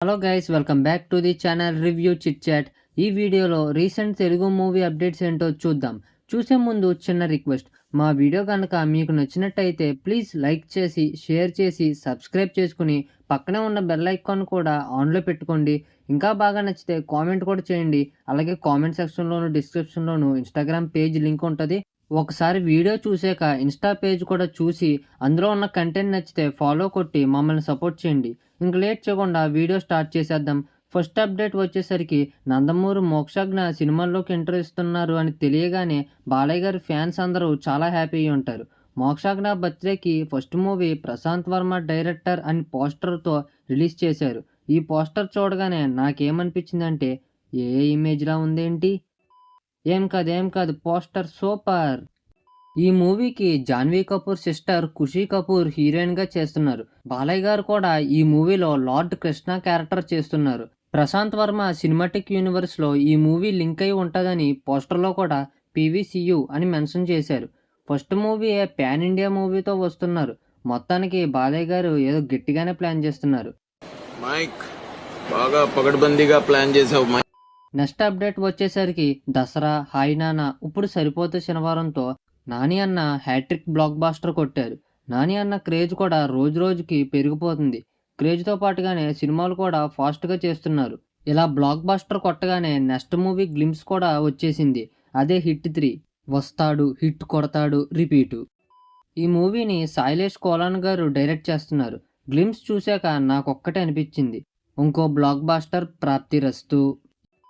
Hello guys, welcome back to the channel review chit chat. ఈ వీడియోలో recent Telugu movie updates ఏంటో చూద్దాం. చూసే ముందు చిన్న రిక్వెస్ట్, మా వీడియో కనుక మీకు నచ్చినట్టయితే ప్లీజ్ లైక్ చేసి, షేర్ చేసి, సబ్స్క్రైబ్ చేసుకుని పక్కనే ఉన్న బెల్ ఐకాన్ కూడా ఆన్లో పెట్టుకోండి. ఇంకా బాగా నచ్చితే కామెంట్ కూడా చేయండి. అలాగే కామెంట్ సెక్షన్లోను, డిస్క్రిప్షన్లోను ఇన్స్టాగ్రామ్ పేజ్ లింక్ ఉంటుంది. ఒకసారి వీడియో చూసాక ఇన్స్టా పేజ్ కూడా చూసి అందులో ఉన్న కంటెంట్ నచ్చితే ఫాలో కొట్టి మమ్మల్ని సపోర్ట్ చేయండి. ఇంక లేట్ చేయకుండా వీడియో స్టార్ట్ చేసేద్దాం. ఫస్ట్ అప్డేట్ వచ్చేసరికి నందమూరి మోక్షజ్ఞ సినిమాల్లోకి ఎంటర్ ఇస్తున్నారు అని తెలియగానే బాలయ్య గారి ఫ్యాన్స్ అందరూ చాలా హ్యాపీ అయి ఉంటారు. మోక్షజ్ఞ బర్త్డేకి first movie Prashanth Varma director అని పోస్టర్తో రిలీజ్ చేశారు. ఈ పోస్టర్ చూడగానే నాకేమనిపించిందంటే, ఏ ఇమేజ్లా ఉందేంటి, ఏం కాదు పోస్టర్ సూపర్. ఈ మూవీకి జాన్వీ కపూర్ సిస్టర్ ఖుషీ కపూర్ హీరోయిన్గా చేస్తున్నారు. బాలయ్య గారు కూడా ఈ మూవీలో లార్డ్ కృష్ణ క్యారెక్టర్ చేస్తున్నారు. ప్రశాంత్ వర్మ సినిమాటిక్ యూనివర్స్లో ఈ మూవీ లింక్ అయి ఉంటుందని పోస్టర్లో కూడా పీవీసీయూ అని మెన్షన్ చేశారు. ఫస్ట్ మూవీ పాన్ ఇండియా మూవీతో వస్తున్నారు. మొత్తానికి బాలయ్య గారు ఏదో గట్టిగానే ప్లాన్ చేస్తున్నారు. మైక్ బాగా పగడ్బందీగా ప్లాన్ చేసావు. నెక్స్ట్ అప్డేట్ వచ్చేసరికి దసరా, హాయ్ నాన్న, ఇప్పుడు సరిపోతే శనివారంతో నాని అన్న హ్యాట్రిక్ బ్లాక్ బాస్టర్ కొట్టారు. నాని అన్న క్రేజ్ కూడా రోజు రోజుకి పెరిగిపోతుంది. క్రేజ్తో పాటుగానే సినిమాలు కూడా ఫాస్ట్గా చేస్తున్నారు. ఇలా బ్లాక్ బాస్టర్ కొట్టగానే నెక్స్ట్ మూవీ గ్లిమ్స్ కూడా వచ్చేసింది. అదే హిట్ 3, వస్తాడు, హిట్ కొడతాడు, రిపీటు. ఈ మూవీని శైలేష్ కోలాన్ గారు డైరెక్ట్ చేస్తున్నారు. గ్లిమ్స్ చూశాక నాకొక్కటే అనిపించింది, ఇంకో బ్లాక్ బాస్టర్ ప్రాప్తిరస్తు.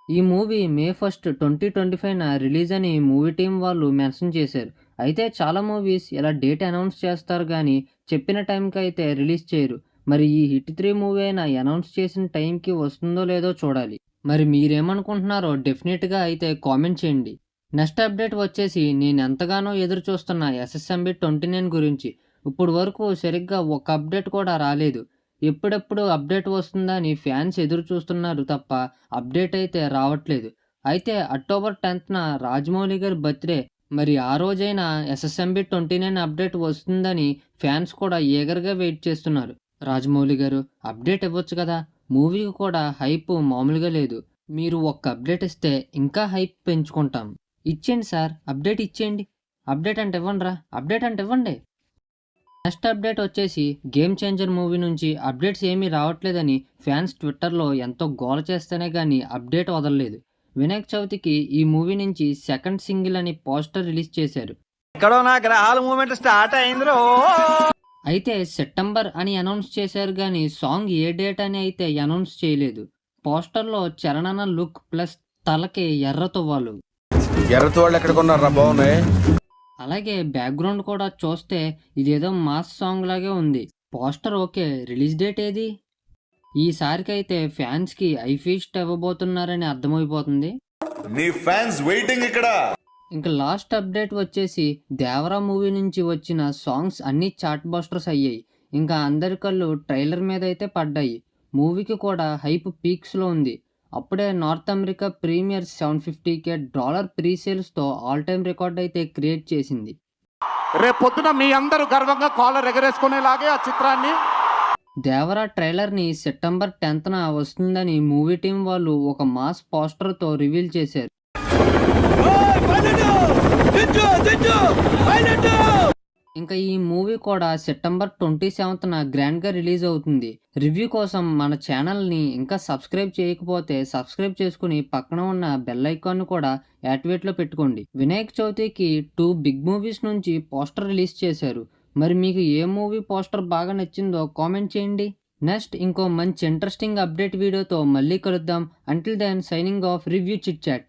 ఈ మూవీ మే 1, 2025న రిలీజ్ అని మూవీ టీం వాళ్ళు మెన్షన్ చేశారు. అయితే చాలా మూవీస్ ఇలా డేట్ అనౌన్స్ చేస్తారు కానీ చెప్పిన టైంకి అయితే రిలీజ్ చేయరు. మరి ఈ హిట్ 3 మూవీ అయినా అనౌన్స్ చేసిన టైంకి వస్తుందో లేదో చూడాలి. మరి మీరేమనుకుంటున్నారో డెఫినెట్గా అయితే కామెంట్ చేయండి. నెక్స్ట్ అప్డేట్ వచ్చేసి నేను ఎంతగానో ఎదురు చూస్తున్న SSMB 29 గురించి. ఇప్పుడు వరకు సరిగ్గా ఒక అప్డేట్ కూడా రాలేదు. ఎప్పుడెప్పుడు అప్డేట్ వస్తుందని ఫ్యాన్స్ ఎదురు చూస్తున్నారు తప్ప అప్డేట్ అయితే రావట్లేదు. అయితే అక్టోబర్ 10న రాజమౌళి గారి బర్త్డే. మరి ఆ రోజైనా SSMB 29 అప్డేట్ వస్తుందని ఫ్యాన్స్ కూడా ఈగర్గా వెయిట్ చేస్తున్నారు. రాజమౌళి గారు అప్డేట్ ఇవ్వచ్చు కదా, మూవీకి కూడా హైప్ మామూలుగా లేదు. మీరు ఒక్క అప్డేట్ ఇస్తే ఇంకా హైప్ పెంచుకుంటాం. ఇచ్చేయండి సార్, అప్డేట్ ఇచ్చేయండి. అప్డేట్ అంటే ఇవ్వండి. నెక్స్ట్ అప్డేట్ వచ్చేసి గేమ్ చేంజర్ మూవీ నుంచి అప్డేట్స్ ఏమీ రావట్లేదని ఫ్యాన్స్ ట్విట్టర్లో ఎంతో గోల చేస్తేనే కానీ అప్డేట్ వదలలేదు. వినాయక చవితికి ఈ మూవీ నుంచి సెకండ్ సింగిల్ అని పోస్టర్ రిలీజ్ చేశారు. అయితే సెప్టెంబర్ అని అనౌన్స్ చేశారు కానీ సాంగ్ ఏ డేట్ అని అయితే అనౌన్స్ చేయలేదు. పోస్టర్లో చరణన లుక్ ప్లస్ తలకి ఎర్రతువ్వాలు. అలాగే బ్యాక్గ్రౌండ్ కూడా చూస్తే ఇదేదో మాస్ సాంగ్ లాగే ఉంది. పోస్టర్ ఓకే, రిలీజ్ డేట్ ఏది? ఈసారికైతే ఫ్యాన్స్ కి ఐ ఫీస్ట్ ఇవ్వబోతున్నారని అర్థమైపోతుంది. ఇంకా లాస్ట్ అప్డేట్ వచ్చేసి దేవరా మూవీ నుంచి వచ్చిన సాంగ్స్ అన్ని చాట్ బస్టర్స్ అయ్యాయి. ఇంకా అందరి కళ్ళు ట్రైలర్ మీద అయితే పడ్డాయి. మూవీకి కూడా హైప్ పీక్స్ లో ఉంది. అప్పుడే North America premiere $750K pre సేల్స్తో ఆల్ టైమ్ రికార్డ్ అయితే క్రియేట్ చేసింది. రేపొద్దున మీ అందరూ గర్వంగా కాలర్ ఎగరేసుకునేలాగే ఆ చిత్రాన్ని. దేవరా ట్రైలర్ని సెప్టెంబర్ 10న వస్తుందని మూవీ టీం వాళ్ళు ఒక మాస్ పోస్టర్తో రివీల్ చేశారు. ఇంకా ఈ మూవీ కూడా సెప్టెంబర్ 27న గ్రాండ్గా రిలీజ్ అవుతుంది. రివ్యూ కోసం మన ఛానల్ని ఇంకా సబ్స్క్రైబ్ చేయకపోతే సబ్స్క్రైబ్ చేసుకుని పక్కన ఉన్న బెల్ ఐకాన్ కూడా యాక్టివేట్లో పెట్టుకోండి. వినాయక చవితికి 2 బిగ్ మూవీస్ నుంచి పోస్టర్ రిలీజ్ చేశారు. మరి మీకు ఏ మూవీ పోస్టర్ బాగా నచ్చిందో కామెంట్ చేయండి. నెక్స్ట్ ఇంకో మంచి ఇంట్రెస్టింగ్ అప్డేట్ వీడియోతో మళ్ళీ కలుద్దాం. Until then signing off review chit chat.